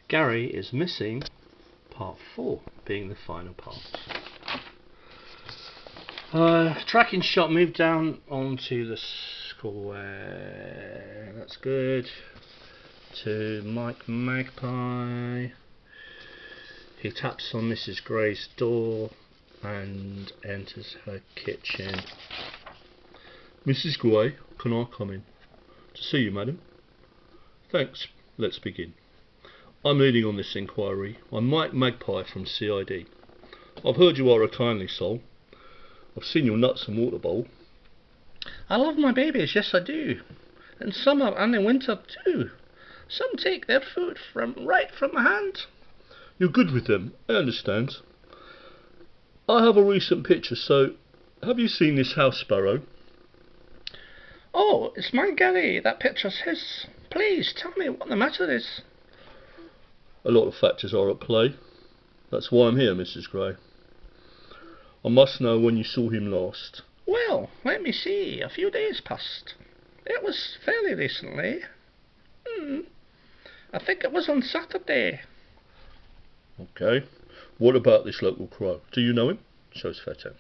Gary is missing part 4, being the final part. Tracking shot moved down onto the square. That's good. To Mike Magpie. He taps on Mrs. Gray's door and enters her kitchen. Mrs. Gray, can I come in? To see you, madam. Thanks. Let's begin. I'm leading on this inquiry. I'm Mike Magpie from CID. I've heard you are a kindly soul. I've seen your nuts and water bowl. I love my babies, yes I do. In summer and in winter too. Some take their food right from my hand. You're good with them, I understand. I have a recent picture, so have you seen this house sparrow? Oh, it's my Gary. That picture's his. Please tell me what the matter is. A lot of factors are at play. That's why I'm here, Mrs. Gray. I must know when you saw him last. Well, let me see. A few days passed. It was fairly recently. I think it was on Saturday. Okay. What about this local crow? Do you know him? Shows Feta.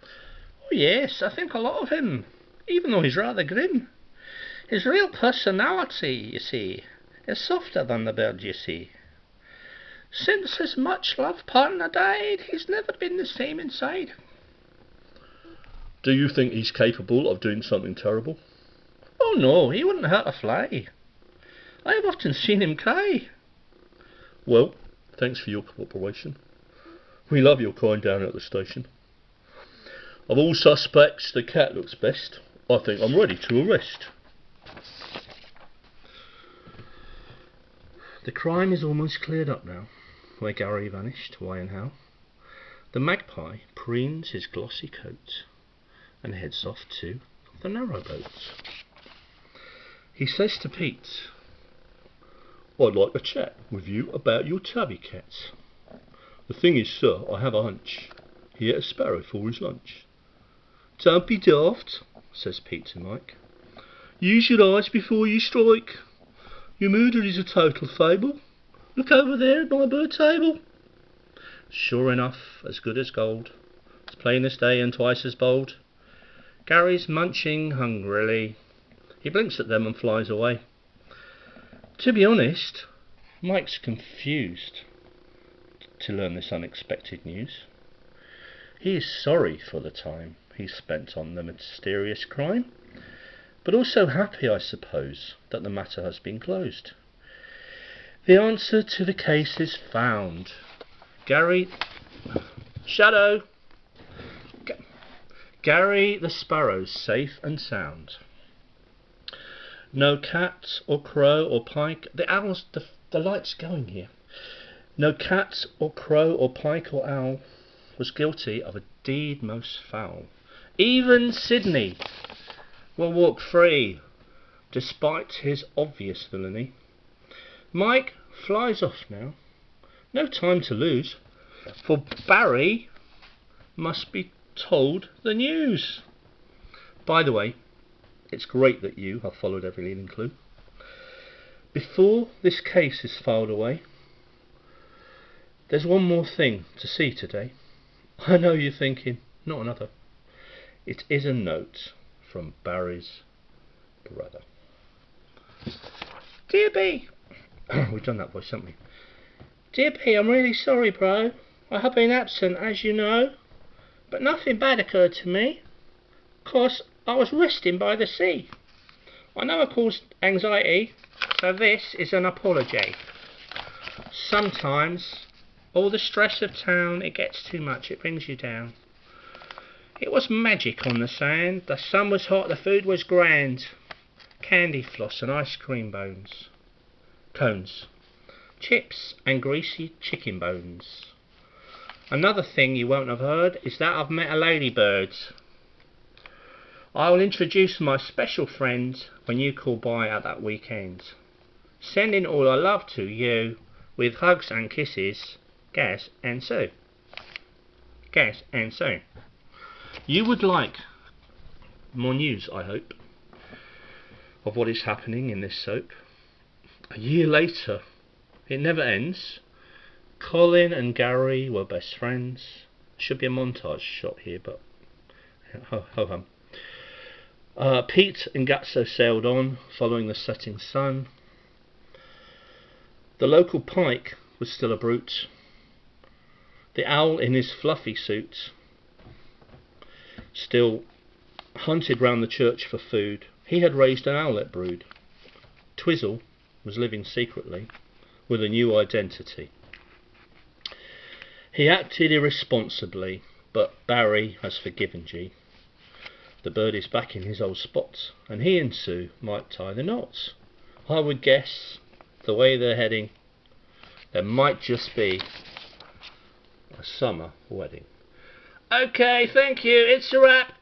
Oh yes, I think a lot of him. Even though he's rather grim. His real personality, you see, is softer than the bird you see. Since his much-loved partner died, he's never been the same inside. Do you think he's capable of doing something terrible? Oh no, he wouldn't hurt a fly. I have often seen him cry. Well, thanks for your cooperation. We love your kind down at the station. Of all suspects, the cat looks best. I think I'm ready to arrest. The crime is almost cleared up now. Where Gary vanished, why and how. The magpie preens his glossy coat and heads off to the narrowboat. He says to Pete, I'd like to chat with you about your tabby cats. The thing is, sir, I have a hunch. He ate a sparrow for his lunch. Don't be daft, says Pete to Mike. Use your eyes before you strike. Your murder is a total fable. Look over there at my bird table. Sure enough, as good as gold. As plain as day and twice as bold. Gary's munching hungrily. He blinks at them and flies away. To be honest, Mike's confused to learn this unexpected news. He is sorry for the time he spent on the mysterious crime, but also happy, I suppose, that the matter has been closed. The answer to the case is found. Gary the sparrow's safe and sound. No cat or crow or pike. The light's going here. No cat or crow or pike or owl was guilty of a deed most foul. Even Sydney will walk free, despite his obvious villainy. Mike flies off now. No time to lose, for Barry must be told the news. By the way, it's great that you have followed every leading clue. Before this case is filed away, there's one more thing to see today. I know you're thinking, not another. It is a note from Barry's brother. Dear B, we've done that voice, haven't we? Dear B, I'm really sorry, bro. I have been absent, as you know, but nothing bad occurred to me. Of course, I was resting by the sea. I know I caused anxiety, so this is an apology. Sometimes, all the stress of town, it gets too much, it brings you down. It was magic on the sand, the sun was hot, the food was grand. Candy floss and ice cream cones, chips and greasy chicken bones. Another thing you won't have heard is that I've met a ladybird. I will introduce my special friend when you call by at that weekend. Sending all our love to you, with hugs and kisses, Gaz and Sue. Gaz and Sue. You would like more news, I hope, of what is happening in this soap. A year later, It never ends. Colin and Gary were best friends. Should be a montage shot here, but ho hum. Pete and Gatso sailed on, following the setting sun. The local pike was still a brute. The owl in his fluffy suit still hunted round the church for food. He had raised an owlet brood. Twizzle was living secretly with a new identity. He acted irresponsibly, but Barry has forgiven G. The bird is back in his old spots, and he and Sue might tie the knots. I would guess, the way they're heading, there might just be a summer wedding. Okay, thank you, it's a wrap.